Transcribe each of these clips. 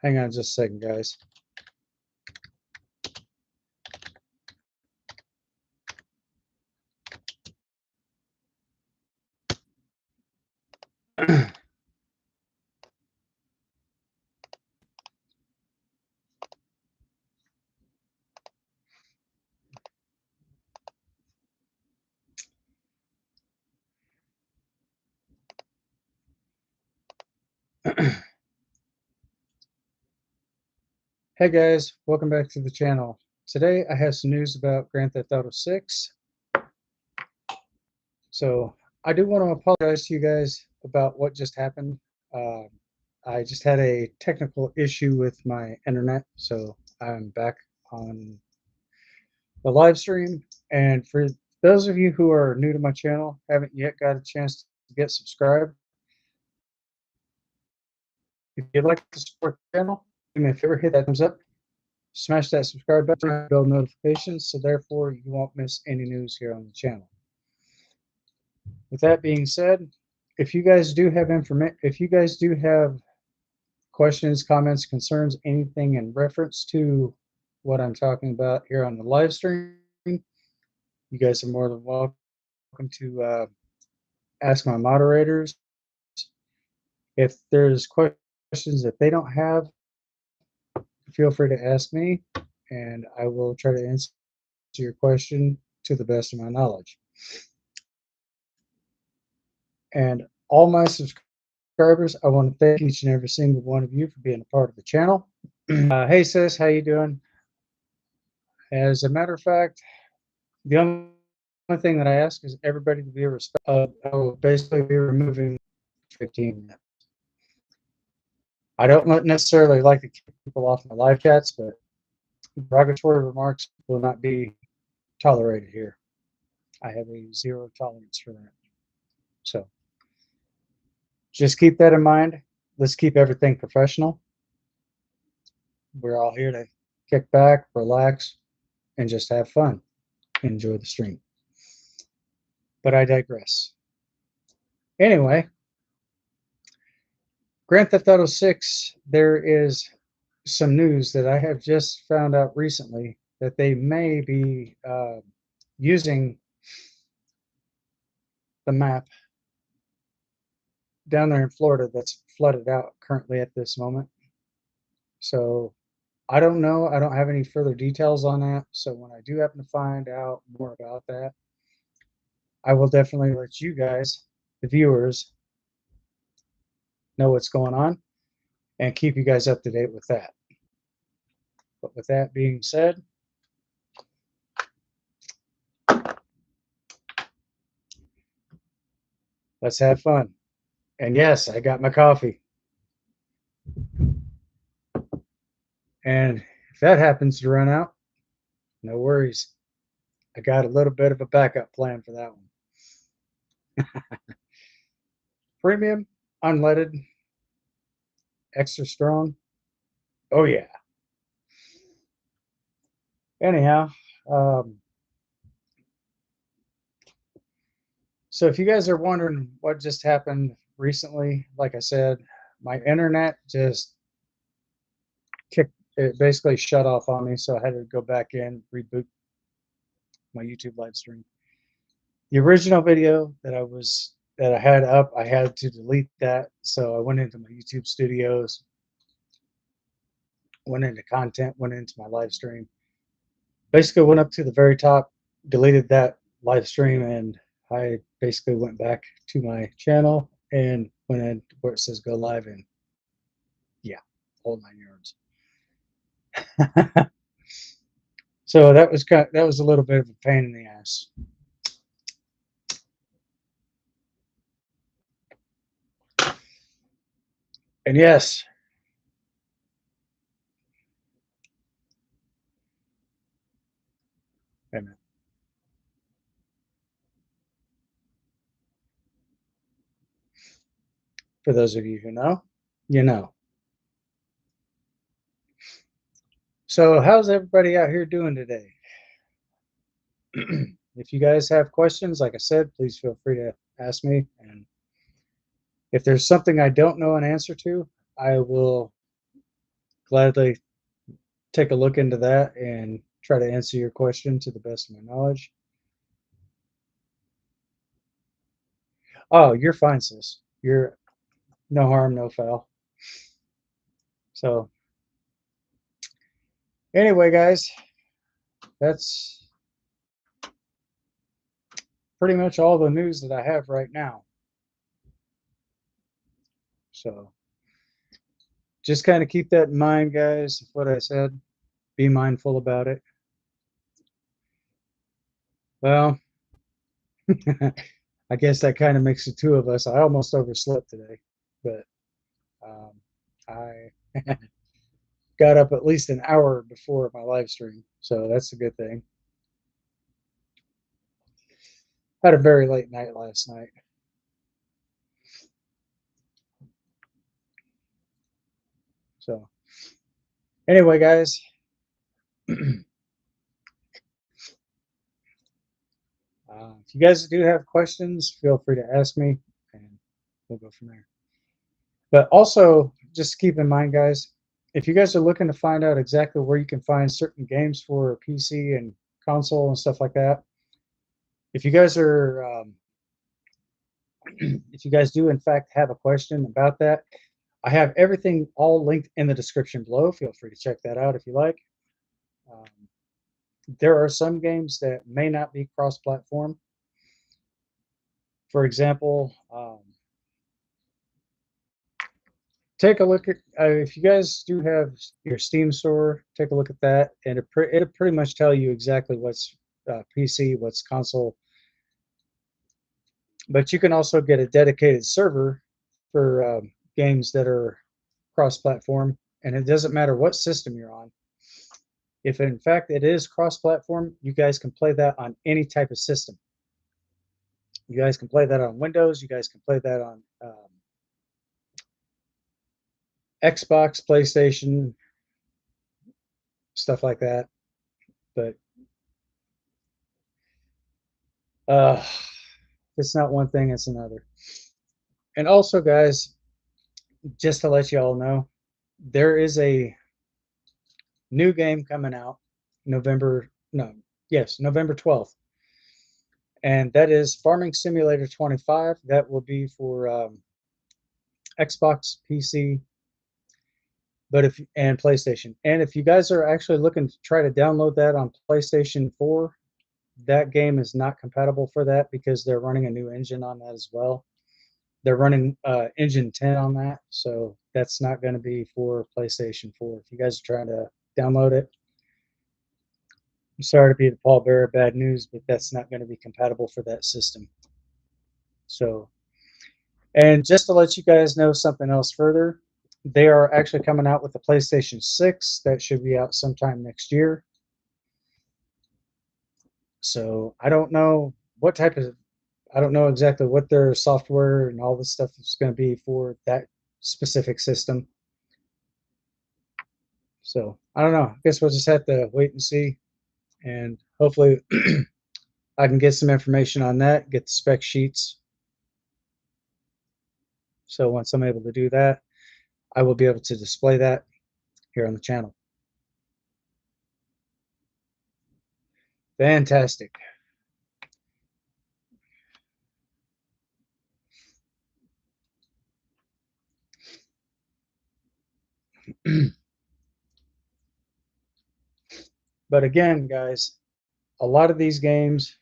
Hang on just a second, guys. Hey guys, welcome back to the channel. Today I have some news about Grand Theft Auto 6. So I do want to apologize to you guys about what just happened. Uh, I just had a technical issue with my internet, so I'm back on the live stream. And for those of you who are new to my channel, haven't yet got a chance to get subscribed, if you'd like to support the channel, do me a favor, hit that thumbs up, smash that subscribe button, bell notifications, so therefore you won't miss any news here on the channel. With that being said, if you guys do have questions, comments, concerns, anything in reference to what I'm talking about here on the live stream, you guys are more than welcome to ask my moderators. If there's questions that they don't have, feel free to ask me, and I will try to answer your question to the best of my knowledge. And all my subscribers, I want to thank each and every single one of you for being a part of the channel. Hey sis, how you doing? As a matter of fact, the only thing that I ask is everybody to be respectful. I will basically be removing 15 minutes. I don't necessarily like to keep people off my live chats, but derogatory remarks will not be tolerated here. I have a zero tolerance for that. So just keep that in mind. Let's keep everything professional. We're all here to kick back, relax, and just have fun. Enjoy the stream. But I digress. Anyway, Grand Theft Auto 6, there is some news that I have just found out recently that they may be using the map down there in Florida that's flooded out currently at this moment. So I don't know. I don't have any further details on that. So when I do happen to find out more about that, I will definitely let you guys, the viewers, know what's going on and keep you guys up to date with that. But with that being said, let's have fun. And yes, I got my coffee. And if that happens to run out, no worries. I got a little bit of a backup plan for that one. Premium, unleaded, extra strong. Oh yeah. Anyhow, so if you guys are wondering what just happened recently, like I said, my internet just it basically shut off on me, so I had to go back in, reboot my YouTube live stream. The original video that I had up, I had to delete that, so I went into my YouTube studios, went into content, went into my live stream. Basically went up to the very top, deleted that live stream, and I basically went back to my channel and went in where it says go live, and yeah, whole 9 yards. So that was a little bit of a pain in the ass. And yes, amen. For those of you who know, you know. So how's everybody out here doing today? If you guys have questions, like I said, please feel free to ask me. And if there's something I don't know an answer to, I will gladly take a look into that and try to answer your question to the best of my knowledge. Oh, you're fine, sis. You're no harm, no foul. So anyway, guys, that's pretty much all the news that I have right now. So just kind of keep that in mind, guys. What I said, be mindful about it. Well, I guess that kind of makes the two of us. I almost overslept today, but um, I got up at least an hour before my live stream, so that's a good thing. Had a very late night last night. So anyway, guys, if you guys do have questions, feel free to ask me, and we'll go from there. But also, just keep in mind, guys, if you guys are looking to find out exactly where you can find certain games for PC and console and stuff like that, if you guys are, if you guys do in fact have a question about that, I have everything all linked in the description below. Feel free to check that out if you like. Um, there are some games that may not be cross-platform. For example, take a look at if you guys do have your Steam store, take a look at that, and it'll pretty much tell you exactly what's PC, what's console. But you can also get a dedicated server for games that are cross-platform, and it doesn't matter what system you're on. If in fact it is cross-platform, you guys can play that on any type of system. You guys can play that on Windows. You guys can play that on Xbox, PlayStation, stuff like that. But uh, it's not one thing; it's another. And also, guys, just to let you all know, there is a new game coming out November. No, yes, November 12th, and that is Farming Simulator 25. That will be for Xbox, PC, but if and PlayStation. And if you guys are actually looking to try to download that on PlayStation 4, that game is not compatible for that because they're running a new engine on that as well. They're running engine 10 on that, so that's not going to be for PlayStation 4. If you guys are trying to download it, I'm sorry to be the pallbearer of bad news, but that's not going to be compatible for that system. So, and just to let you guys know something else further, they are actually coming out with the PlayStation 6 that should be out sometime next year. So I don't know what type of, I don't know exactly what their software and all this stuff is going to be for that specific system. So I don't know. I guess we'll just have to wait and see. And hopefully I can get some information on that, get the spec sheets. So once I'm able to do that, I will be able to display that here on the channel. Fantastic. But again, guys, a lot of these games,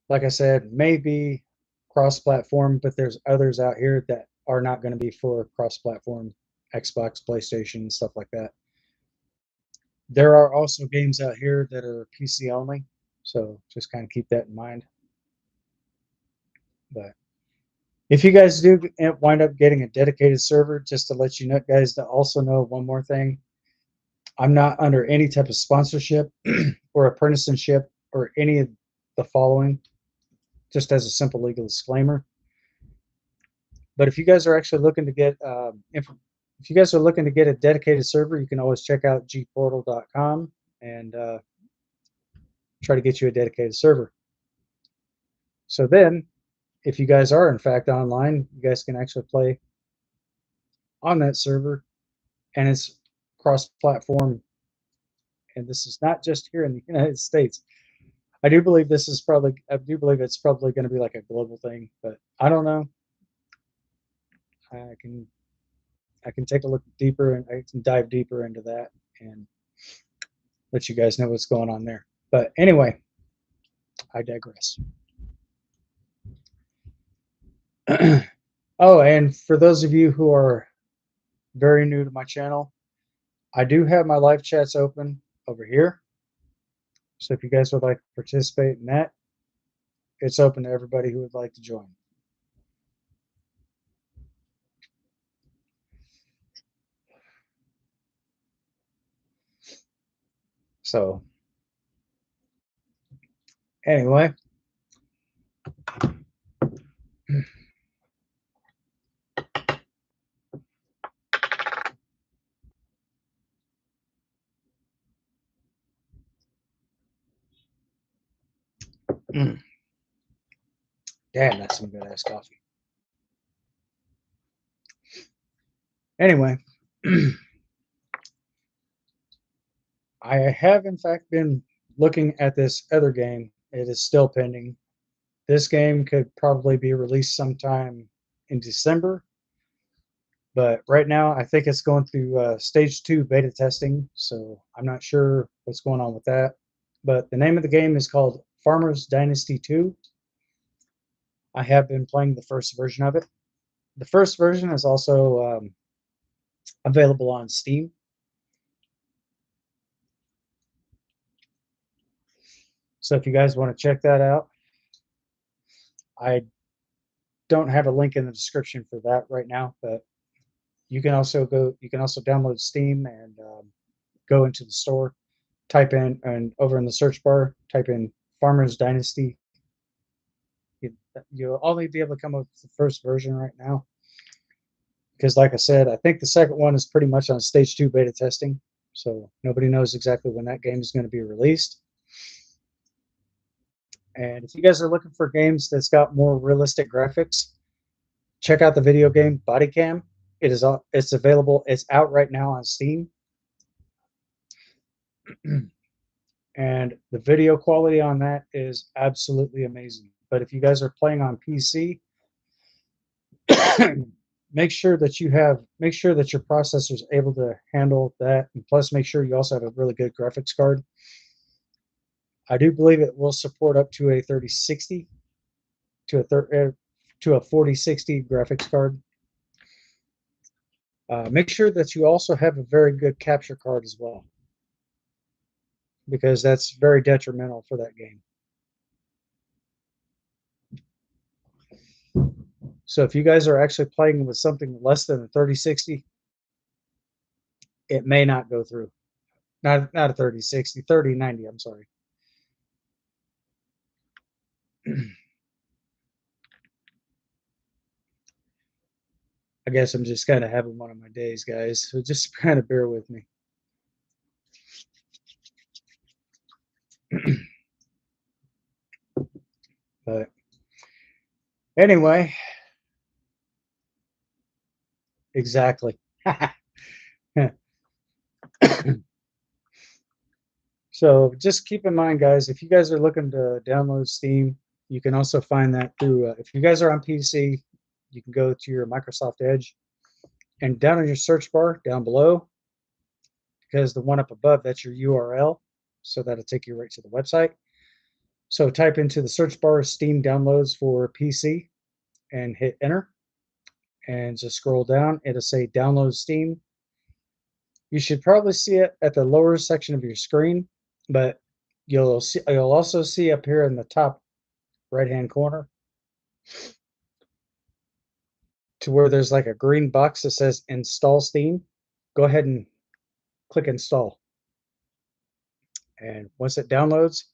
like I said, may be cross-platform, but there's others out here that are not going to be for cross-platform, Xbox, PlayStation, stuff like that. There are also games out here that are PC only, so just kind of keep that in mind. But if you guys do wind up getting a dedicated server, just to let you know, guys, to also know one more thing, I'm not under any type of sponsorship or apprenticeship or any of the following, just as a simple legal disclaimer. But if you guys are actually looking to get, if you guys are looking to get a dedicated server, you can always check out gportal.com and try to get you a dedicated server. So then, if you guys are in fact online, you guys can actually play on that server, and it's cross-platform, and this is not just here in the United States. I do believe it's probably going to be like a global thing, but I don't know. I can I can take a look deeper and I can dive deeper into that and let you guys know what's going on there. But anyway, I digress. Oh, and for those of you who are very new to my channel, I do have my live chats open over here. So if you guys would like to participate in that, it's open to everybody who would like to join. So anyway, damn, that's some good ass coffee. Anyway, I have in fact been looking at this other game. It is still pending. This game could probably be released sometime in December, but right now I think it's going through stage 2 beta testing, so I'm not sure what's going on with that. But the name of the game is called Farmers Dynasty 2. I have been playing the first version of it. The first version is also available on Steam. So if you guys want to check that out, I don't have a link in the description for that right now, but you can also download Steam and go into the store, type in, and over in the search bar, type in Farmers Dynasty. You'll only be able to come up with the first version right now. Because like I said, I think the second one is pretty much on stage 2 beta testing. So nobody knows exactly when that game is going to be released. And if you guys are looking for games that's got more realistic graphics, check out the video game Body Cam. It's available. It's out right now on Steam. And the video quality on that is absolutely amazing. But if you guys are playing on PC, make sure that your processor is able to handle that, and plus make sure you also have a really good graphics card. I do believe it will support up to a 3060 to a 4060 graphics card. Make sure that you also have a very good capture card as well, because that's very detrimental for that game. So if you guys are actually playing with something less than a 3060, it may not go through. Not a 3060, 3090, I'm sorry. I guess I'm just kind of having one of my days, guys. So just kind of bear with me. But anyway, exactly. So just keep in mind, guys, if you guys are looking to download Steam, you can also find that through, if you guys are on PC, you can go to your Microsoft Edge, and down in your search bar down below, because the one up above, that's your URL, so that'll take you right to the website. So type into the search bar Steam downloads for PC and hit enter, and just scroll down. It'll say download Steam. You should probably see it at the lower section of your screen, but you'll also see up here in the top right hand corner to where there's like a green box that says install Steam. Go ahead and click install. And once it downloads,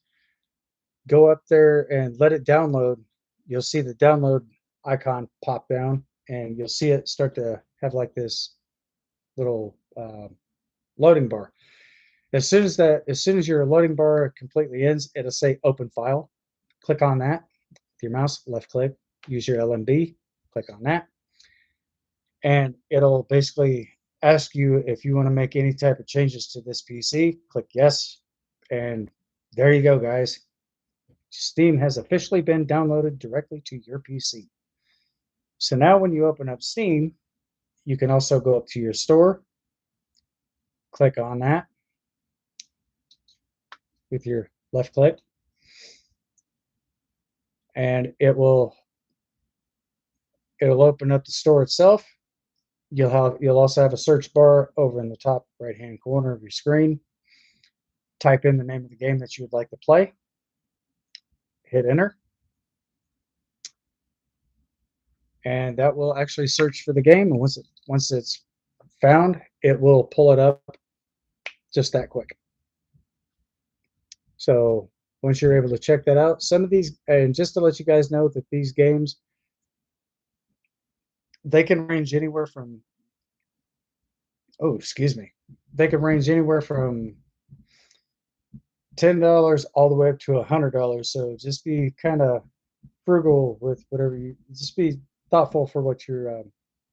go up there and let it download. You'll see the download icon pop down, and you'll see it start to have like this little loading bar. As soon as your loading bar completely ends, it'll say open file. Click on that with your mouse, left click, use your LMB, click on that, and it'll basically ask you if you want to make any type of changes to this PC. Click yes, and there you go, guys. Steam has officially been downloaded directly to your PC. So now when you open up Steam, you can also go up to your store, click on that with your left click, and it'll open up the store itself. You'll also have a search bar over in the top right hand corner of your screen. Type in the name of the game that you would like to play, hit enter, and that will actually search for the game. And once it's found, it will pull it up just that quick. So once you're able to check that out, some of these, and just to let you guys know that these games, they can range anywhere from, oh, excuse me, they can range anywhere from $10 all the way up to $100. So just be kind of frugal with whatever you, just be thoughtful for what you're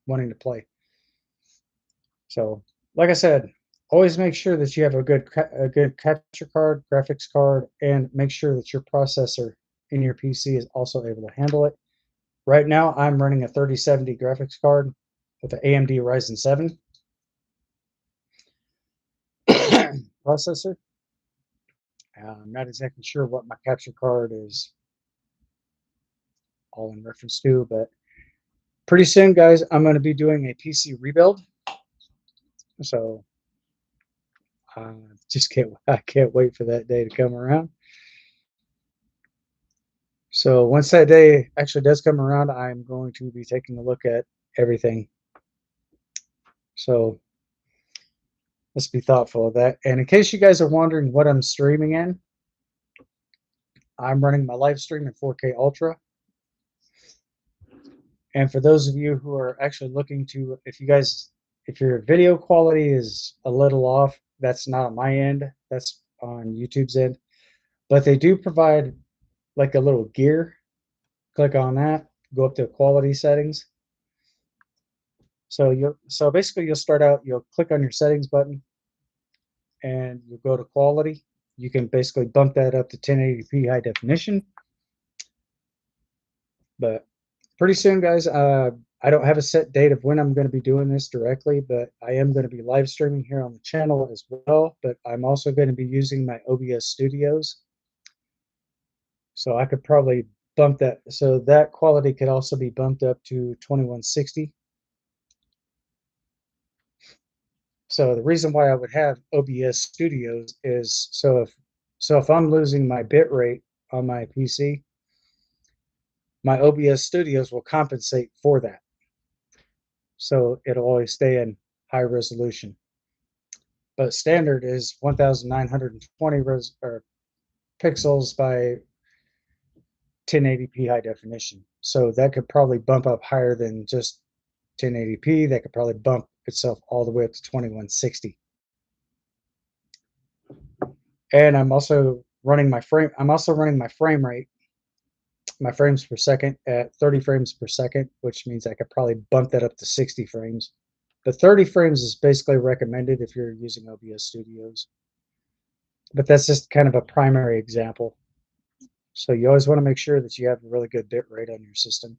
wanting to play. So, like I said, always make sure that you have a good capture card, graphics card, and make sure that your processor in your PC is also able to handle it. Right now, I'm running a 3070 graphics card with an AMD Ryzen 7 processor. I'm not exactly sure what my capture card is all in reference to, but pretty soon, guys, I'm going to be doing a PC rebuild. So I can't wait for that day to come around. So once that day actually does come around, I'm going to be taking a look at everything. So let's be thoughtful of that. And in case you guys are wondering what I'm streaming in, I'm running my live stream in 4K Ultra. And for those of you who are actually looking to, if your video quality is a little off, that's not on my end, that's on YouTube's end. But they do provide like a little gear. Click on that, go up to quality settings. So basically you'll start out, you'll click on your settings button and you'll go to quality. You can basically bump that up to 1080p high definition. But pretty soon, guys, I don't have a set date of when I'm going to be doing this directly, but I am going to be live streaming here on the channel as well. But I'm also going to be using my OBS Studios. So I could probably bump that. So that quality could also be bumped up to 2160. So the reason why I would have OBS Studios is so if I'm losing my bit rate on my PC, my OBS Studios will compensate for that. So it'll always stay in high resolution. But standard is 1920 pixels by 1080p high definition. So that could probably bump up higher than just 1080p. That could probably bump itself all the way up to 2160. And I'm also running my frame rate, my frames per second at 30 frames per second, which means I could probably bump that up to 60 frames. But 30 frames is basically recommended if you're using OBS Studios. But that's just kind of a primary example. So you always want to make sure that you have a really good bit rate on your system.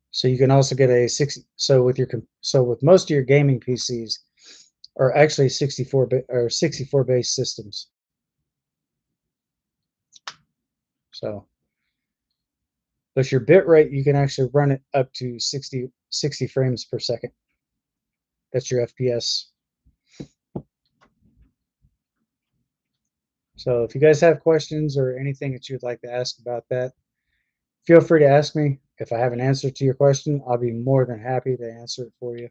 So you can also get a 60. So with most of your gaming PCs are actually 64 base systems. So, but your bit rate, you can actually run it up to 60 frames per second. That's your FPS. So if you guys have questions or anything that you'd like to ask about that, feel free to ask me. If I have an answer to your question, I'll be more than happy to answer it for you.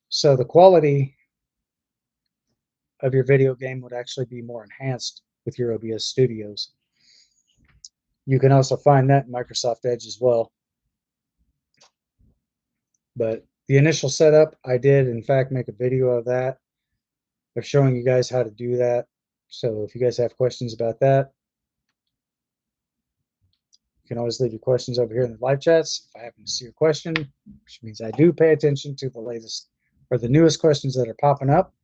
So the quality of your video game would actually be more enhanced with your OBS Studios. You can also find that in Microsoft Edge as well. But the initial setup, I did in fact make a video of that, of showing you guys how to do that. So if you guys have questions about that, you can always leave your questions over here in the live chats. If I happen to see your question, which means I do pay attention to the latest or the newest questions that are popping up.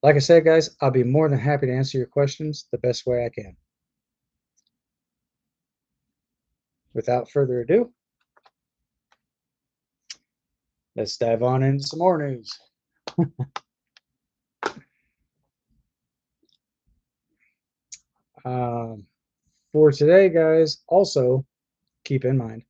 Like I said, guys, I'll be more than happy to answer your questions the best way I can. Without further ado, let's dive on into some more news. For today, guys, also keep in mind,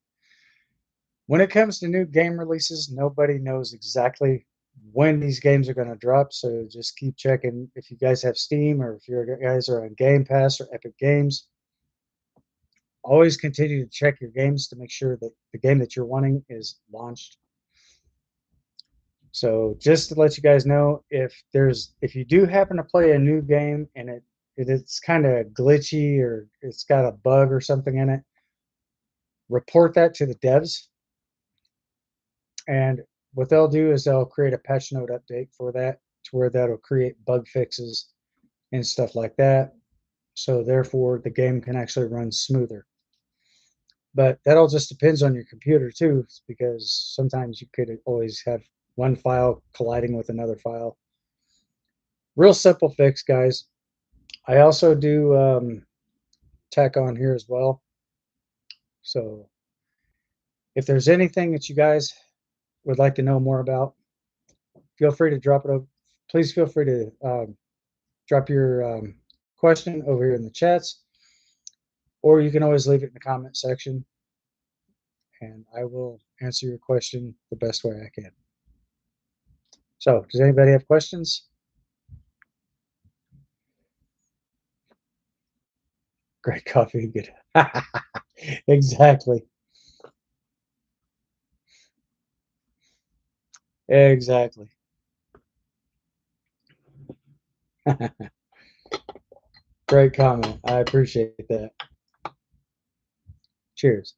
when it comes to new game releases, nobody knows exactly when these games are going to drop. So just keep checking if you guys have Steam or if you guys are on Game Pass or Epic Games. Always continue to check your games to make sure that the game that you're wanting is launched. So just to let you guys know, if you do happen to play a new game and it's kind of glitchy or it's got a bug or something in it, report that to the devs. And what they'll do is they'll create a patch note update for that to where that'll create bug fixes and stuff like that. So therefore the game can actually run smoother. But that all just depends on your computer too, because sometimes you could always have one file colliding with another file. Real simple fix, guys. I also do tack on here as well. So if there's anything that you guys would like to know more about, feel free to drop it. Please feel free to drop your question over here in the chats, or you can always leave it in the comment section, and I will answer your question the best way I can. So, does anybody have questions? Great coffee, good. Exactly. Exactly. Great comment. I appreciate that. Cheers.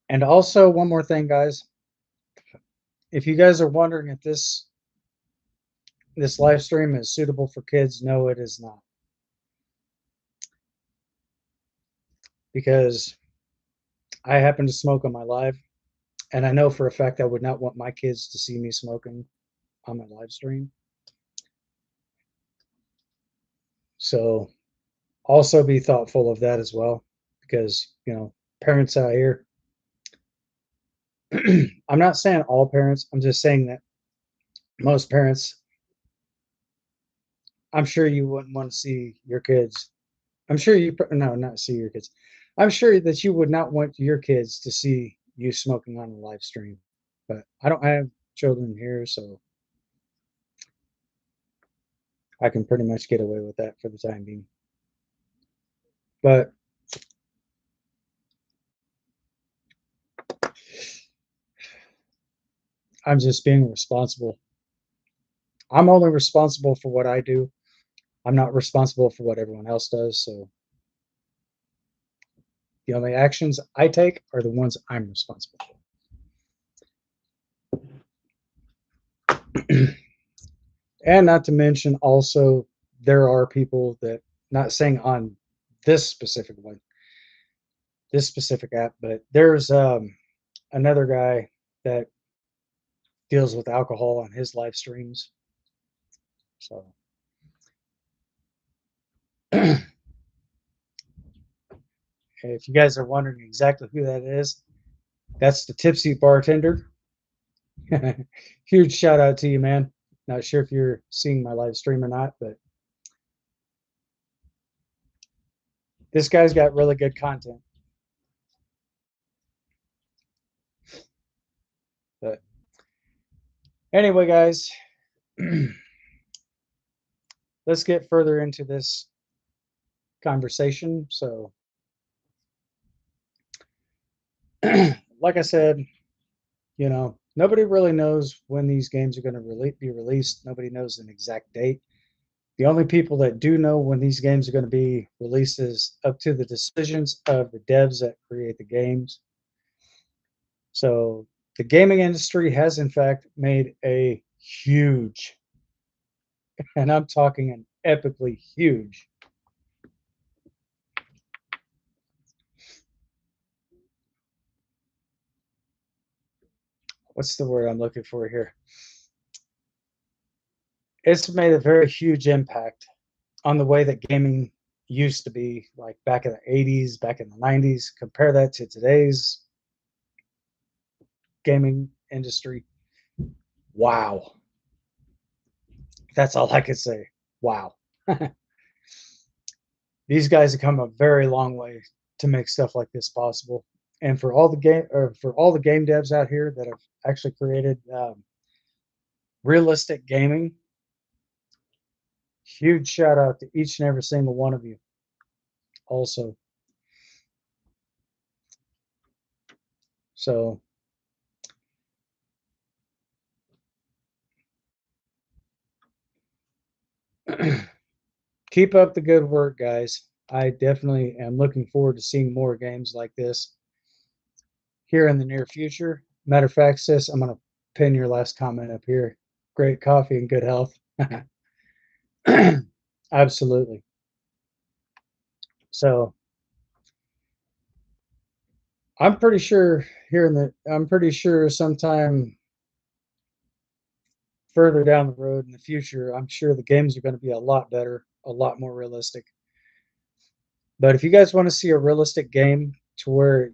And also, one more thing, guys. If you guys are wondering if this live stream is suitable for kids, no, it is not. Because I happen to smoke on my live, and I know for a fact I would not want my kids to see me smoking on my live stream. So also be thoughtful of that as well, because, you know, parents out here, I'm not saying all parents, I'm just saying that most parents, I'm sure you wouldn't want to see your kids. I'm sure you, no, not see your kids. I'm sure that you would not want your kids to see you smoking on a live stream. But I don't have children here, so I can pretty much get away with that for the time being. But I'm just being responsible. I'm only responsible for what I do. I'm not responsible for what everyone else does. So the only actions I take are the ones I'm responsible for. And not to mention also, there are people that, not saying on this specific one, this specific app, but there's another guy that deals with alcohol on his live streams. So if you guys are wondering exactly who that is, that's the tipsy bartender. Huge shout out to you, man. Not sure if you're seeing my live stream or not, but this guy's got really good content. But anyway, guys, let's get further into this conversation. So, like I said, you know, nobody really knows when these games are going to be released. Nobody knows an exact date. The only people that do know when these games are going to be released is up to the decisions of the devs that create the games. So The gaming industry has, in fact, made a huge, and I'm talking an epically huge, what's the word I'm looking for here? It's made a very huge impact on the way that gaming used to be, like back in the 80s, back in the 90s. Compare that to today's gaming industry. Wow. That's all I could say. Wow. These guys have come a very long way to make stuff like this possible. And for all the game devs out here that have actually created realistic gaming, huge shout out to each and every single one of you. Also, so keep up the good work, guys. I definitely am looking forward to seeing more games like this here in the near future. Matter of fact, sis, I'm going to pin your last comment up here. Great coffee and good health. Absolutely. So I'm pretty sure sometime further down the road in the future, I'm sure the games are going to be a lot better, a lot more realistic. But if you guys want to see a realistic game to where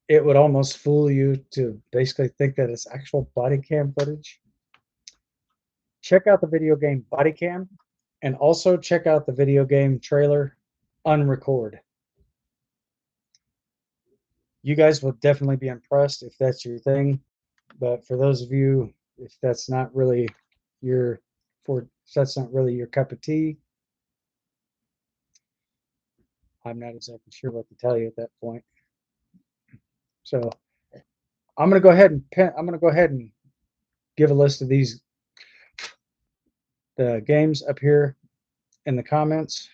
it would almost fool you to basically think that it's actual body cam footage, check out the video game Body Cam and also check out the video game trailer Unrecord. You guys will definitely be impressed if that's your thing. But for those of you, if that's not really your if that's not really your cup of tea, I'm not exactly sure what to tell you at that point. So I'm gonna go ahead and give a list of the games up here in the comments.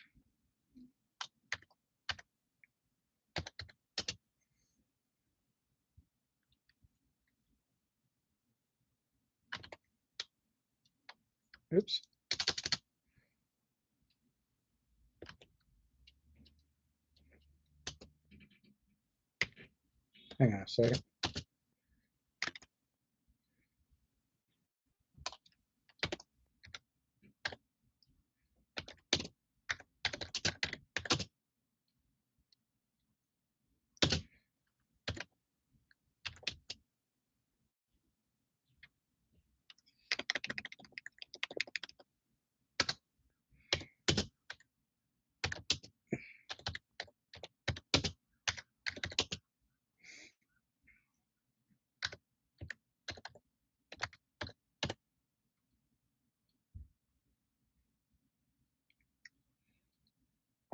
Oops. Hang on a second.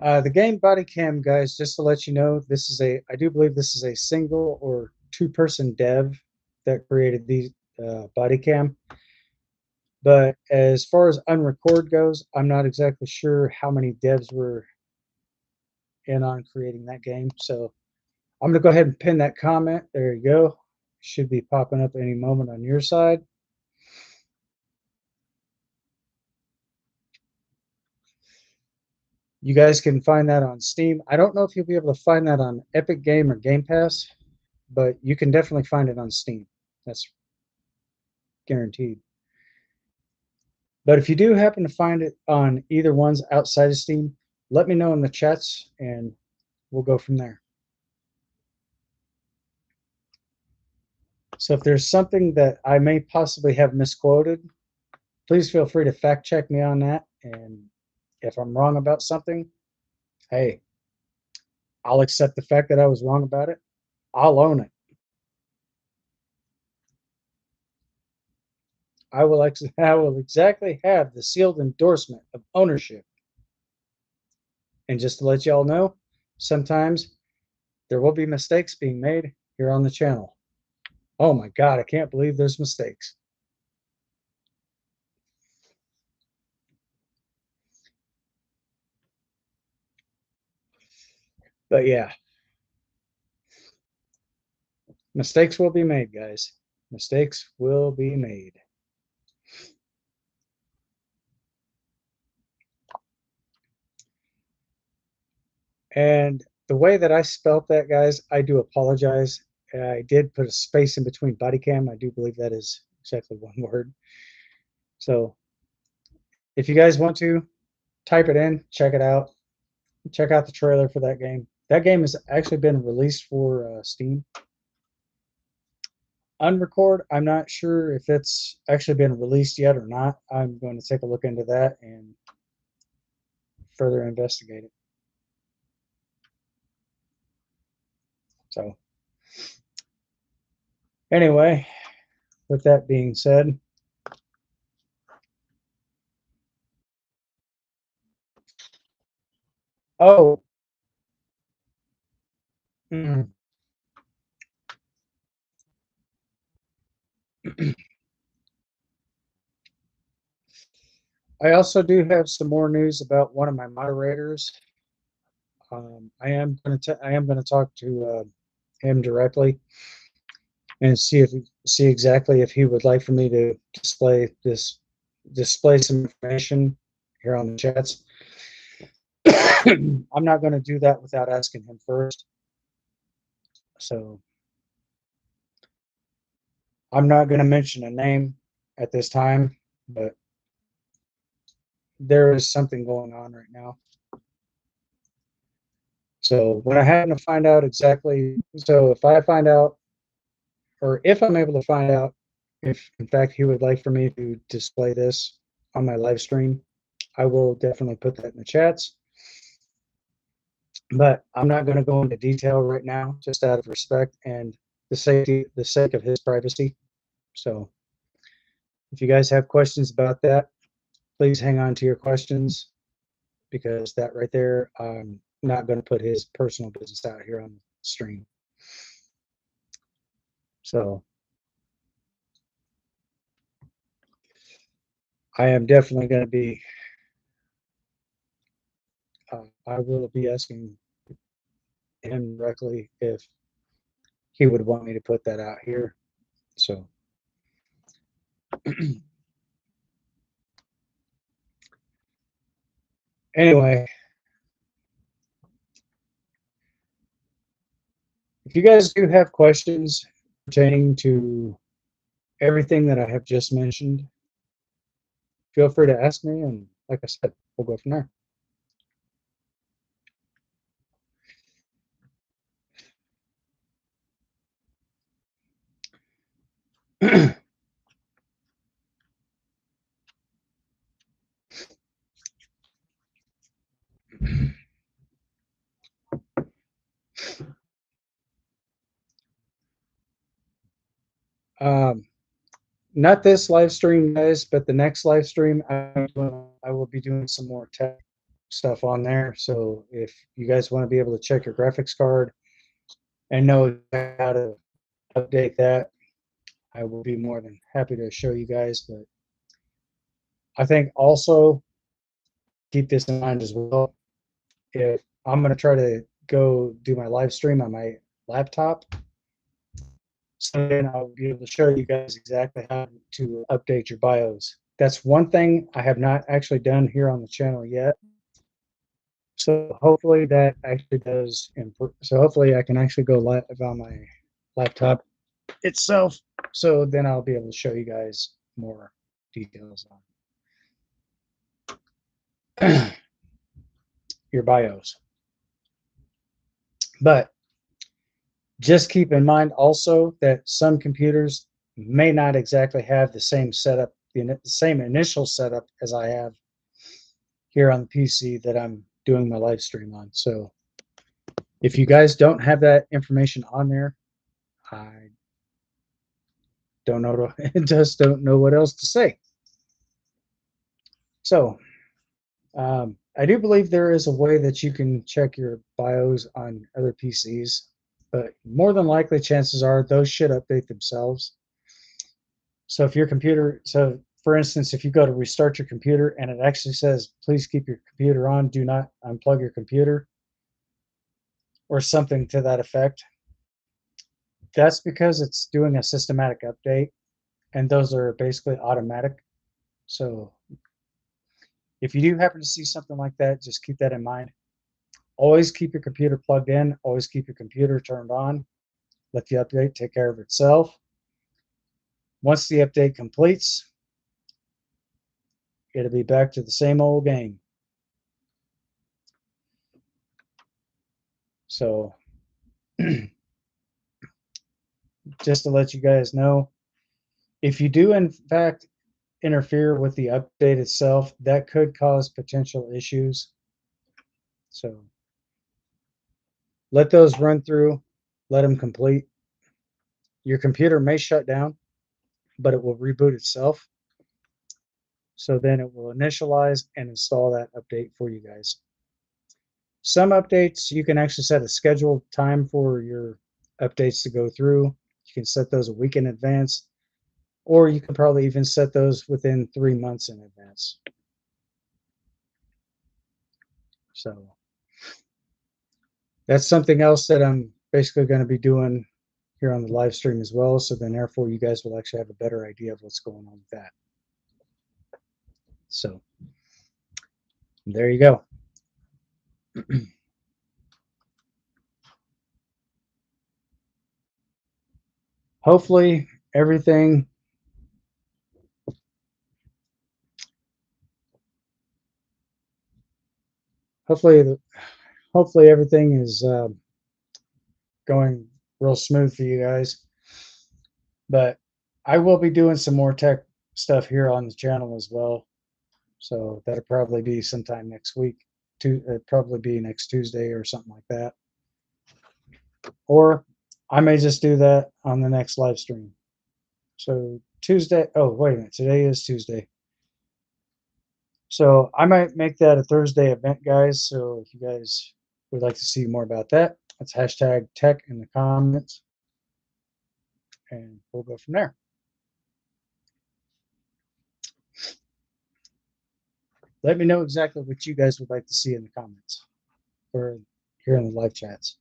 The game Body Cam, guys, just to let you know, I do believe this is a single or two-person dev that created these Body Cam. But as far as Unrecord goes, I'm not exactly sure how many devs were in on creating that game. So I'm going to go ahead and pin that comment. There you go. Should be popping up any moment on your side. You guys can find that on Steam. I don't know if you'll be able to find that on Epic Game or Game Pass, but you can definitely find it on Steam. That's guaranteed. But if you do happen to find it on either one's outside of Steam, let me know in the chats and we'll go from there. So if there's something that I may possibly have misquoted, please feel free to fact check me on that. And if I'm wrong about something, hey, I'll accept the fact that I was wrong about it. I'll own it. I will exactly have the sealed endorsement of ownership. And just to let y'all know, sometimes there will be mistakes being made here on the channel. Oh my God, I can't believe there's mistakes. But yeah, mistakes will be made, guys. Mistakes will be made. And the way that I spelt that, guys, I do apologize. I did put a space in between body cam. I do believe that is exactly one word. So if you guys want to type it in, check it out. Check out the trailer for that game. That game has actually been released for Steam. Unrecord, I'm not sure if it's actually been released yet or not. I'm going to take a look into that and further investigate it. So anyway, with that being said, oh, mm, I also do have some more news about one of my moderators. I am going to talk to him directly and see exactly if he would like for me to display some information here on the chats. I'm not going to do that without asking him first. So I'm not going to mention a name at this time, but there is something going on right now. So when I happen to find out exactly, so if I find out, or if I'm able to find out if in fact he would like for me to display this on my live stream, I will definitely put that in the chats. But I'm not going to go into detail right now, just out of respect and the sake of his privacy. So if you guys have questions about that, please hang on to your questions, because that right there, I'm not going to put his personal business out here on the stream. So I am definitely going to be, I will be asking him directly if he would want me to put that out here. So anyway, if you guys do have questions pertaining to everything that I have just mentioned, feel free to ask me, and like I said, we'll go from there. um, Not this live stream, guys, but the next live stream, I will be doing some more tech stuff on there. So if you guys want to be able to check your graphics card and know how to update that, I will be more than happy to show you guys. But I think also keep this in mind as well. If I'm going to try to go do my live stream on my laptop, so then I'll be able to show you guys exactly how to update your BIOS. That's one thing I have not actually done here on the channel yet. So hopefully that actually does improve. So hopefully I can actually go live on my laptop itself. So then I'll be able to show you guys more details on your BIOS. But just keep in mind also that some computers may not exactly have the same setup, the same initial setup as I have here on the PC that I'm doing my live stream on. So if you guys don't have that information on there, I don't know, just don't know what else to say. So I do believe there is a way that you can check your BIOS on other PCs, but more than likely, chances are those should update themselves. So if your computer, so for instance, if you go to restart your computer and it actually says, please keep your computer on, do not unplug your computer, or something to that effect, That's because it's doing a systematic update, and those are basically automatic. So if you do happen to see something like that, just keep that in mind. Always keep your computer plugged in, always keep your computer turned on. Let the update take care of itself. Once the update completes, it'll be back to the same old game. So just to let you guys know, if you do in fact interfere with the update itself, that could cause potential issues. So let those run through, let them complete. Your computer may shut down, but it will reboot itself. So then it will initialize and install that update for you guys. Some updates, you can actually set a scheduled time for your updates to go through. You can set those a week in advance, or you can probably even set those within 3 months in advance. So that's something else that I'm basically going to be doing here on the live stream as well. So then therefore you guys will actually have a better idea of what's going on with that. So there you go. Hopefully everything hopefully hopefully everything is going real smooth for you guys. But I will be doing some more tech stuff here on the channel as well. So that'll probably be sometime next week. It'll probably be next Tuesday or something like that. Or I may just do that on the next live stream. So Tuesday. Oh, wait a minute. Today is Tuesday. So I might make that a Thursday event, guys. So if you guys would like to see more about that, that's hashtag tech in the comments. And we'll go from there. Let me know exactly what you guys would like to see in the comments or here in the live chats.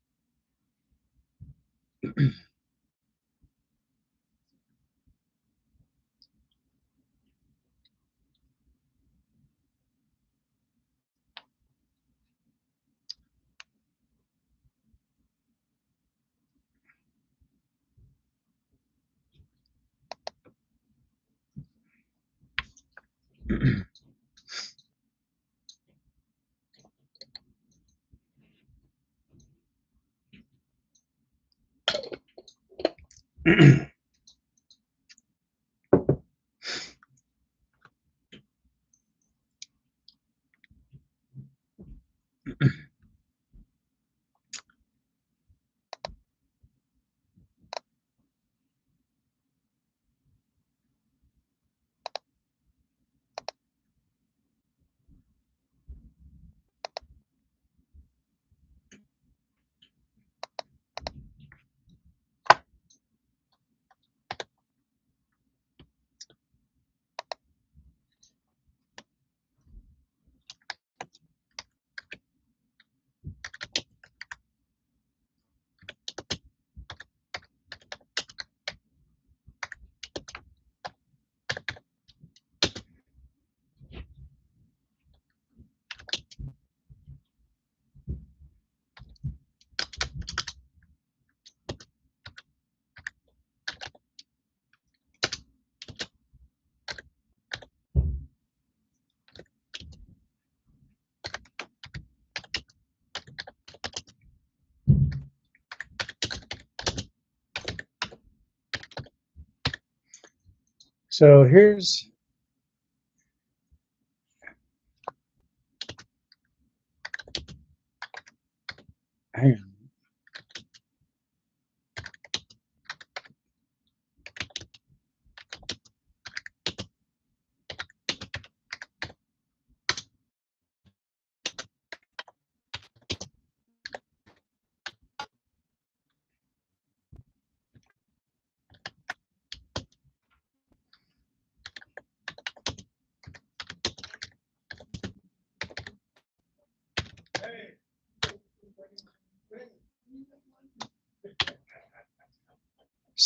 So here's hang on.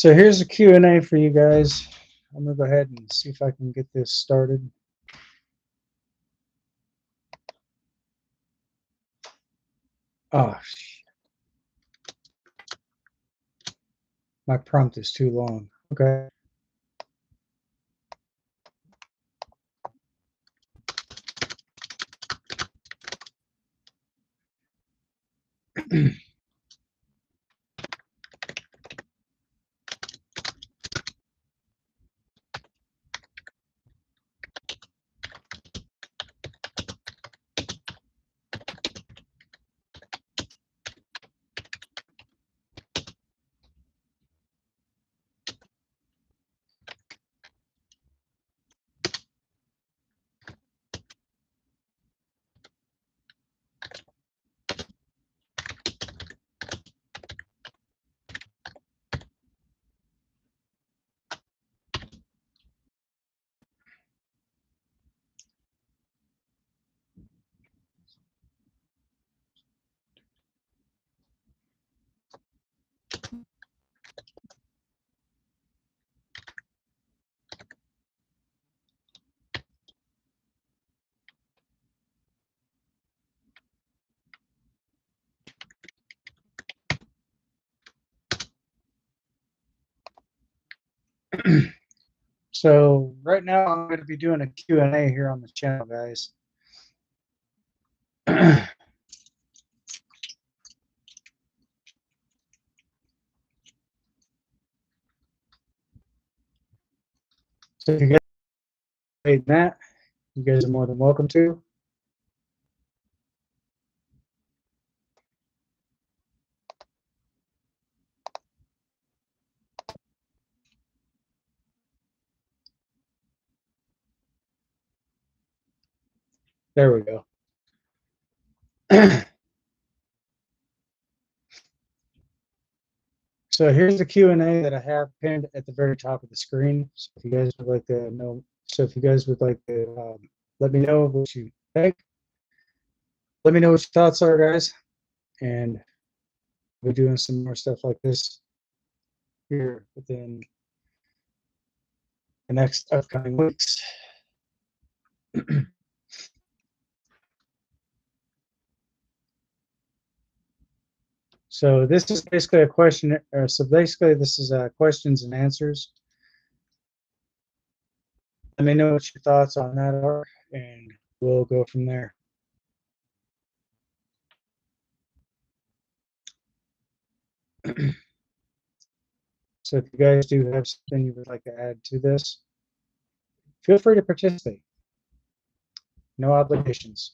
So here's a Q&A for you guys. I'm going to go ahead and see if I can get this started. Oh, my prompt is too long. Okay. So right now I'm going to be doing a Q&A here on the channel, guys. So if you guys made that, you guys are more than welcome to. There we go. So here's the Q&A that I have pinned at the very top of the screen. So if you guys would like to know, let me know what you think. Let me know what your thoughts are, guys, and we're doing some more stuff like this here within the next upcoming weeks. So this is basically a question. So basically, this is questions and answers. Let me know what your thoughts on that are, and we'll go from there. So if you guys do have something you would like to add to this, feel free to participate. No obligations.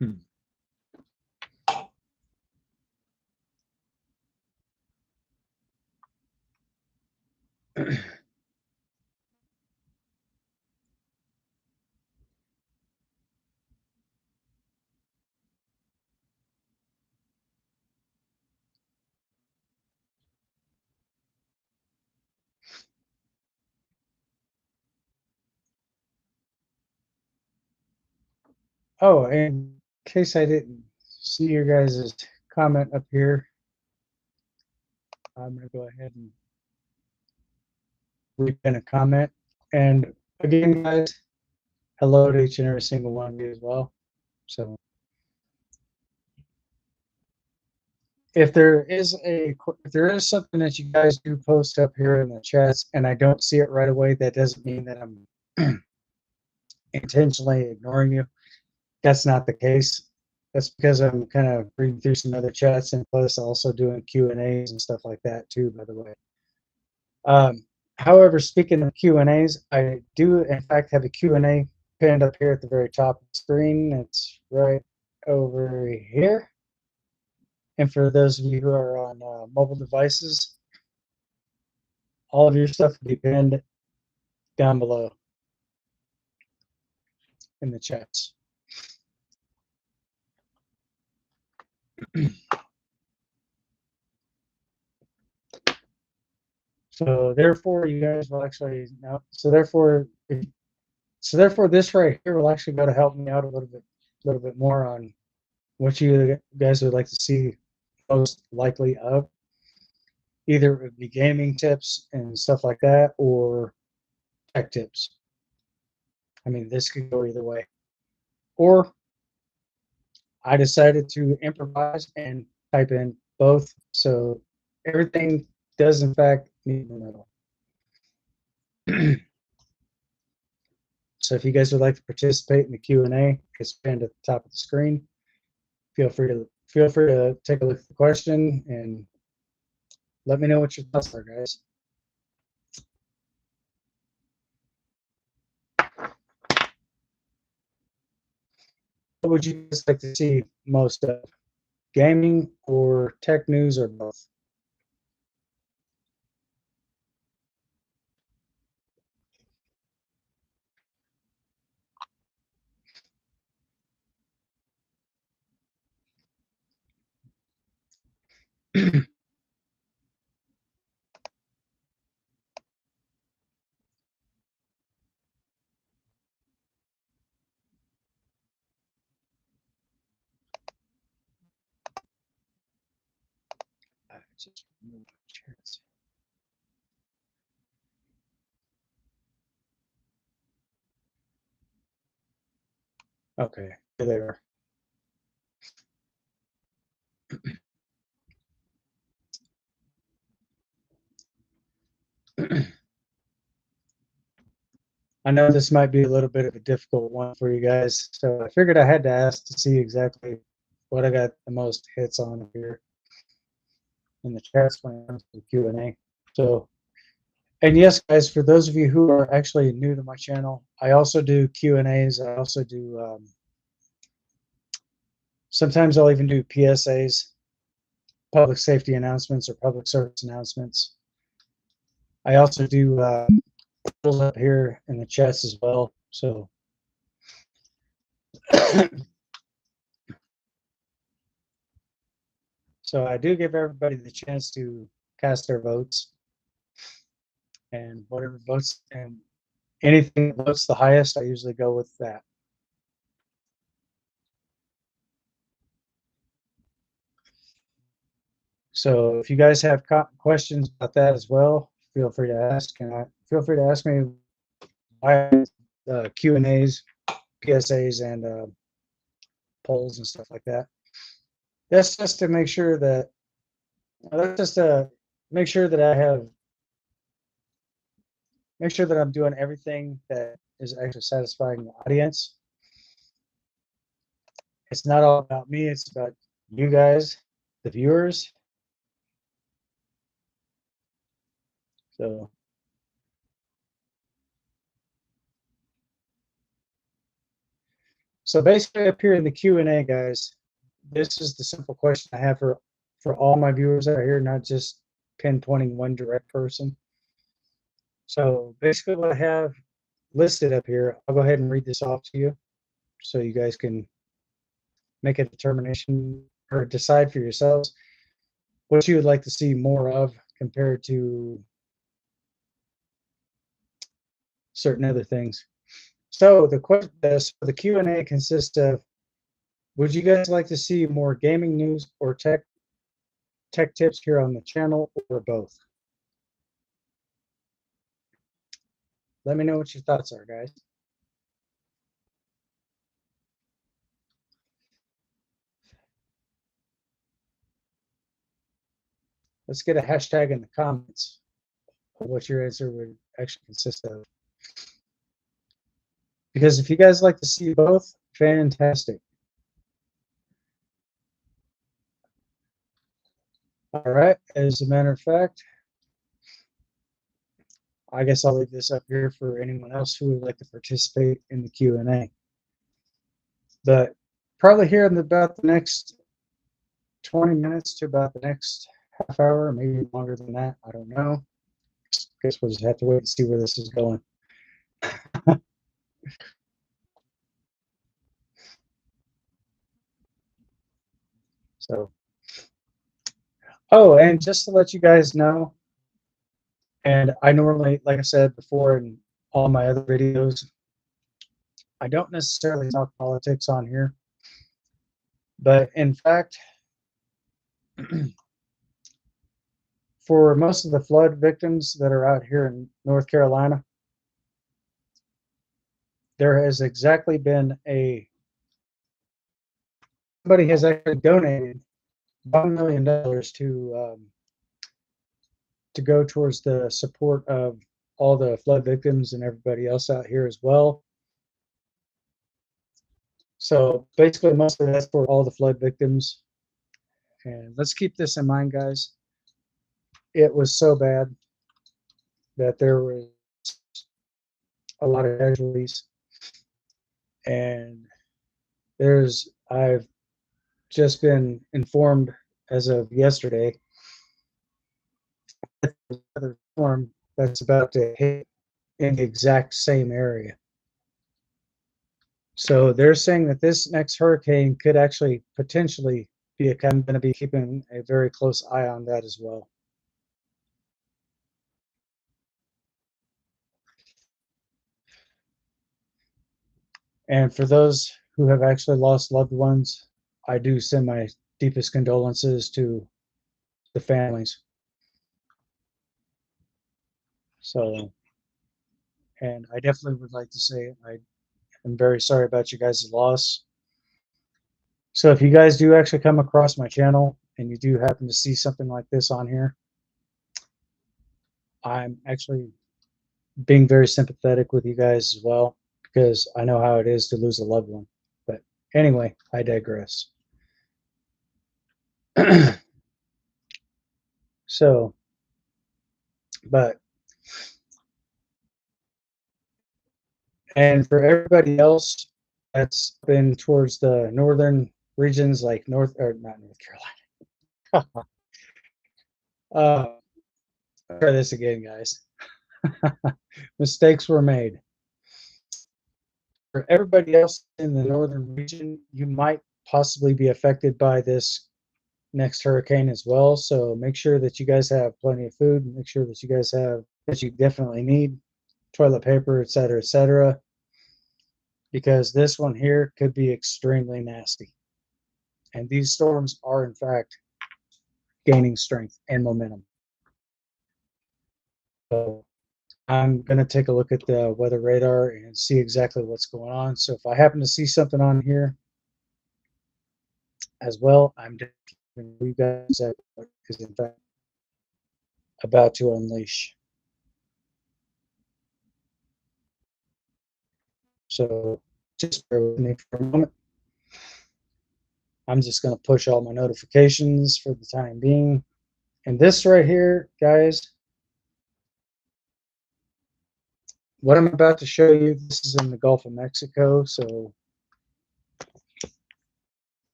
Hmm. Oh, in case I didn't see your guys' comment up here, I'm going to go ahead and repin a comment. And again, guys, hello to each and every single one of you as well. So if there is something that you guys do post up here in the chats and I don't see it right away, that doesn't mean that I'm intentionally ignoring you. That's not the case. That's because I'm kind of reading through some other chats and plus also doing Q&As and stuff like that too, by the way. However, speaking of Q&As, I do in fact have a Q&A pinned up here at the very top of the screen. It's right over here. And for those of you who are on mobile devices, all of your stuff will be pinned down below in the chats. So therefore, you guys will actually know. So therefore, this right here will actually go to help me out a little bit more on what you guys would like to see most likely of. Either it would be gaming tips and stuff like that, or tech tips. I mean, this could go either way. Or I decided to improvise and type in both. So everything does, in fact, meet in the middle. So if you guys would like to participate in the Q&A, it's pinned at the top of the screen. Feel free to take a look at the question and let me know what your thoughts are, guys. What would you guys like to see most of? Gaming or tech news or both? Just remove chairs. Okay, there they are. I know this might be a little bit of a difficult one for you guys, so I figured I had to ask to see exactly what I got the most hits on here in the chats when it comes to Q&A. So, and yes, guys, for those of you who are actually new to my channel, I also do Q&As. I also do, sometimes I'll even do PSAs, public safety announcements or public service announcements. I also do polls up here in the chats as well. So so I do give everybody the chance to cast their votes, and whatever votes and anything that votes the highest, I usually go with that. So if you guys have questions about that as well, feel free to ask, and feel free to ask me why Q&As, PSAs, and polls and stuff like that. That's just to make sure that make sure that I'm doing everything that is actually satisfying the audience. It's not all about me, it's about you guys, the viewers. So basically up here in the Q&A, guys, this is the simple question I have for all my viewers out here, not just pinpointing one direct person. So basically what I have listed up here, I'll go ahead and read this off to you so you guys can make a determination or decide for yourselves what you would like to see more of compared to certain other things. So the Q&A consists of, would you guys like to see more gaming news or tech tech tips here on the channel or both? Let me know what your thoughts are, guys. Let's get a hashtag in the comments of what your answer would actually consist of. Because if you guys like to see both, fantastic. All right. As a matter of fact, I guess I'll leave this up here for anyone else who would like to participate in the Q&A. But probably here in about the next 20 minutes to about the next half hour, maybe longer than that. I don't know. Guess we'll just have to wait and see where this is going. So, oh, and just to let you guys know, and I normally, like I said before in all my other videos, I don't necessarily talk politics on here, but in fact, for most of the flood victims that are out here in North Carolina, there has exactly been somebody has actually donated $1 million to go towards the support of all the flood victims and everybody else out here as well. So basically, most of that's for all the flood victims. And let's keep this in mind, guys. It was so bad that there was a lot of casualties. And I've just been informed as of yesterday that there's another storm that's about to hit in the exact same area. So they're saying that this next hurricane could actually potentially be I'm going to be keeping a very close eye on that as well. And for those who have actually lost loved ones, I do send my deepest condolences to the families. So, and I definitely would like to say I am very sorry about you guys' loss. So if you guys do actually come across my channel and you do happen to see something like this on here, I'm actually being very sympathetic with you guys as well, because I know how it is to lose a loved one. But anyway, I digress. So, but, and for everybody else that's been towards the northern regions like North, or not North Carolina. I'll try this again, guys. Mistakes were made. For everybody else in the northern region, you might possibly be affected by this next hurricane as well. So make sure that you guys have plenty of food. Make sure that you guys have that you definitely need, toilet paper, etc., because this one here could be extremely nasty. And these storms are, in fact, gaining strength and momentum. So I'm going to take a look at the weather radar and see exactly what's going on. So if I happen to see something on here as well, I'm definitely you guys that is in fact about to unleash. So just bear with me for a moment. I'm just going to push all my notifications for the time being. And this right here, guys, what I'm about to show you, this is in the Gulf of Mexico. So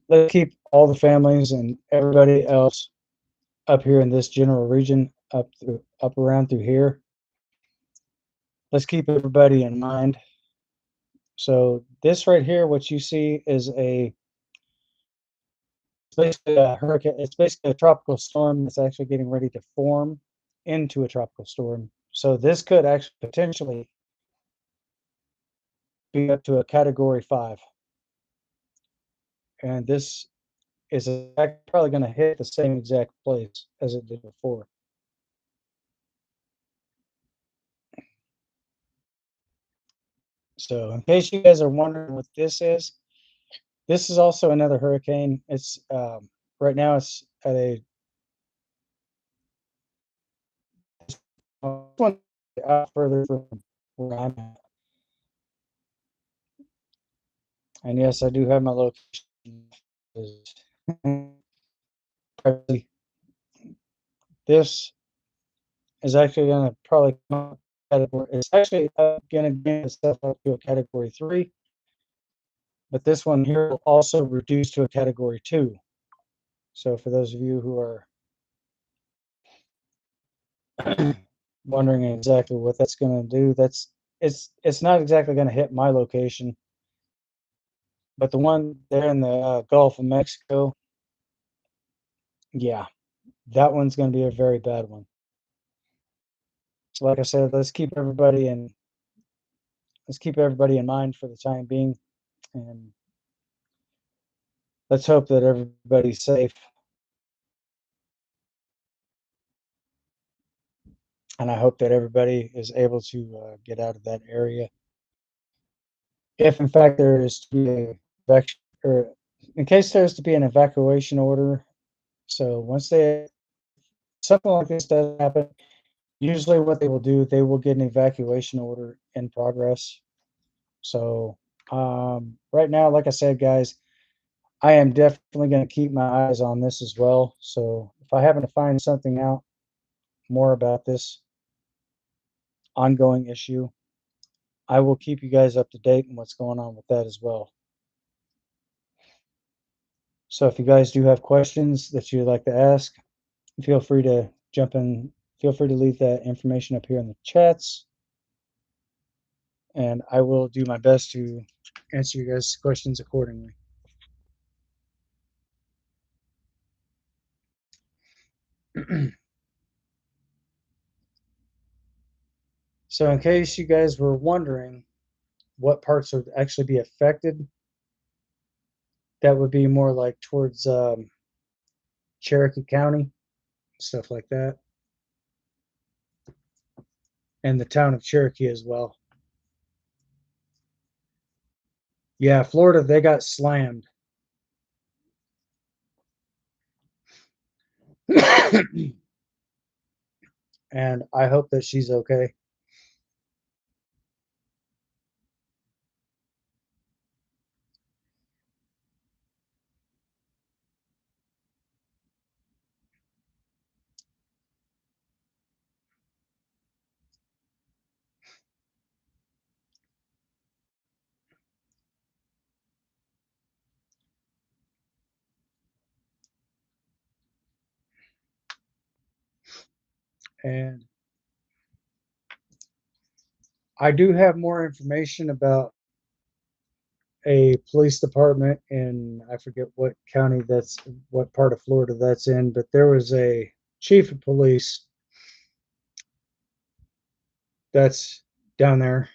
let's keep all the families and everybody else up here in this general region, up around through here. Let's keep everybody in mind. So this right here, what you see is it's basically a hurricane. It's basically a tropical storm that's actually getting ready to form into a tropical storm. So this could actually potentially be up to a category 5. And this is probably going to hit the same exact place as it did before. So, in case you guys are wondering what this is also another hurricane. It's right now it's at a one out further from where I'm at. And yes, I do have my location. This is actually going to probably come up category. It's actually going to get itself up to a category 3, but this one here will also reduce to a category 2. So for those of you who are wondering exactly what that's going to do, it's not exactly going to hit my location, but the one there in the Gulf of Mexico, yeah, that one's going to be a very bad one. So like I said, let's keep everybody in mind for the time being, and let's hope that everybody's safe. And I hope that everybody is able to get out of that area. If in fact there is to be or in case there's to be an evacuation order, so once something like this does happen, usually what they will do, they will get an evacuation order in progress. So right now, like I said, guys, I am definitely going to keep my eyes on this as well. So if I happen to find something out more about this ongoing issue, I will keep you guys up to date on what's going on with that as well. So if you guys do have questions that you'd like to ask, feel free to jump in. Feel free to leave that information up here in the chats, and I will do my best to answer you guys' questions accordingly. So in case you guys were wondering what parts would actually be affected, that would be more like towards Cherokee County, stuff like that, and the town of Cherokee as well. Yeah, Florida, they got slammed. And I hope that she's okay. And I do have more information about a police department in, I forget what county what part of Florida that's in, but there was a chief of police that's down there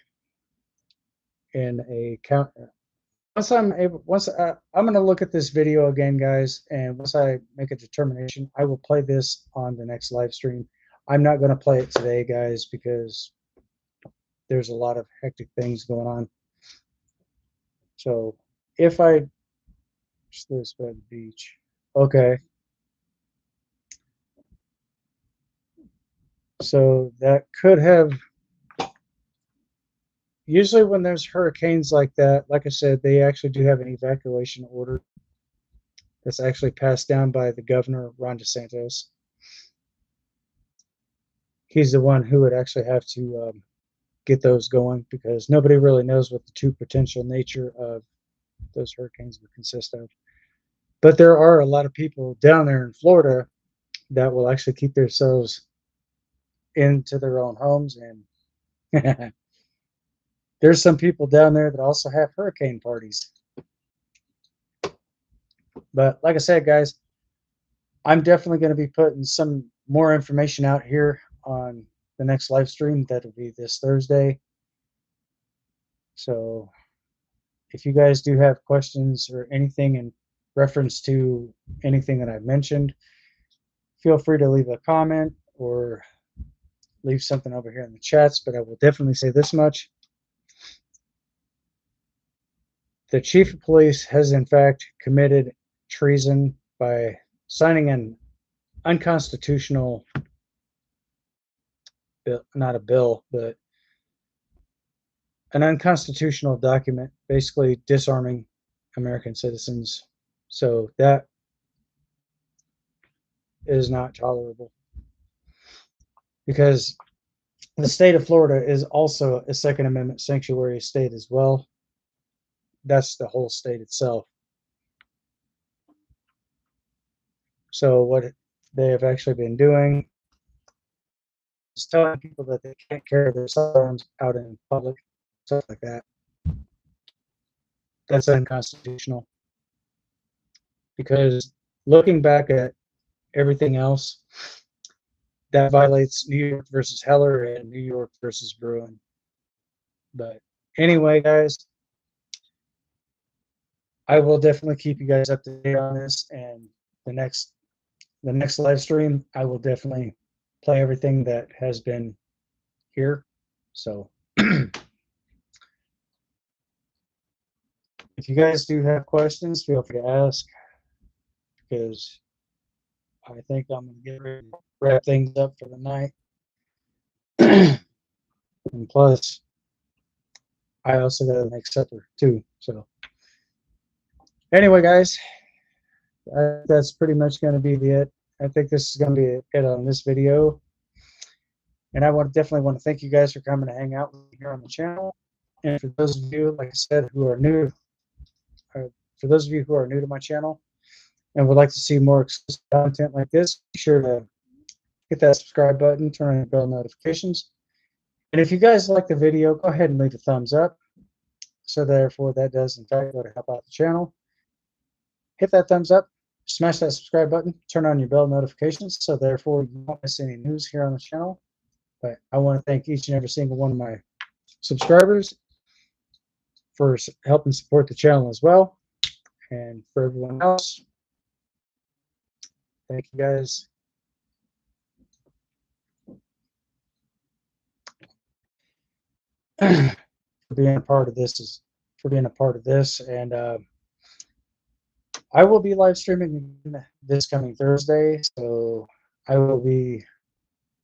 in a count. I'm going to look at this video again, guys, and once I make a determination, I will play this on the next live stream. I'm not going to play it today, guys, because there's a lot of hectic things going on. So if I just this by the beach, okay. So that could have usually when there's hurricanes like that, like I said, they actually do have an evacuation order that's actually passed down by the governor, Ron DeSantis. He's the one who would actually have to get those going because nobody really knows what the true potential nature of those hurricanes would consist of. But there are a lot of people down there in Florida that will actually keep themselves into their own homes. And there's some people down there that also have hurricane parties. But like I said, guys, I'm definitely going to be putting some more information out here on the next live stream. That'll be this Thursday. So if you guys do have questions or anything in reference to anything that I've mentioned, feel free to leave a comment or leave something over here in the chats, but I will definitely say this much. The chief of police has in fact committed treason by signing an unconstitutional bill, not a bill, but an unconstitutional document, basically disarming American citizens. So that is not tolerable, because the state of Florida is also a Second Amendment sanctuary state as well. That's the whole state itself. So what they have actually been doing is telling people that they can't carry their firearms out in public, stuff like that. That's unconstitutional, because looking back at everything else, that violates New York versus Heller and New York versus Bruin. But anyway, guys, I will definitely keep you guys up to date on this, and the next live stream, I will definitely play everything that has been here. So if you guys do have questions, feel free to ask, because I think I'm going to get ready to wrap things up for the night. And plus, I also got to make supper too. So anyway, guys, that's pretty much going to be it. I think this is going to be it on this video. And I definitely want to thank you guys for coming to hang out with me here on the channel. And for those of you, like I said, who are new, for those of you who are new to my channel and would like to see more exclusive content like this, be sure to hit that subscribe button, turn on your bell notifications. And if you guys like the video, go ahead and leave a thumbs up. So therefore, that does in fact go to help out the channel. Hit that thumbs up, smash that subscribe button, turn on your bell notifications. So therefore, you won't miss any news here on the channel. But I want to thank each and every single one of my subscribers for helping support the channel as well. And for everyone else, thank you guys. For being a part of this and I will be live streaming this coming Thursday, so I will be,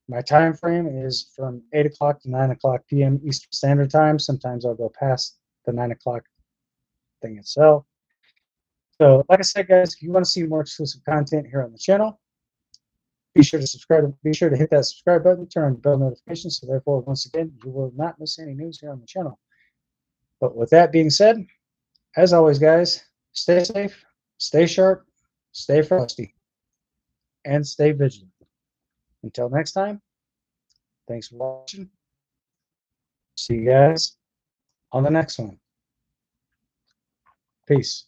my time frame is from 8 o'clock to 9 o'clock p.m. Eastern Standard Time. Sometimes I'll go past the 9 o'clock thing itself. So like I said, guys, if you want to see more exclusive content here on the channel, be sure to subscribe. Be sure to hit that subscribe button, turn on the bell notifications, so therefore, once again, you will not miss any news here on the channel. But with that being said, as always, guys, stay safe, stay sharp, stay frosty, and stay vigilant. Until next time, thanks for watching. See you guys on the next one. Peace.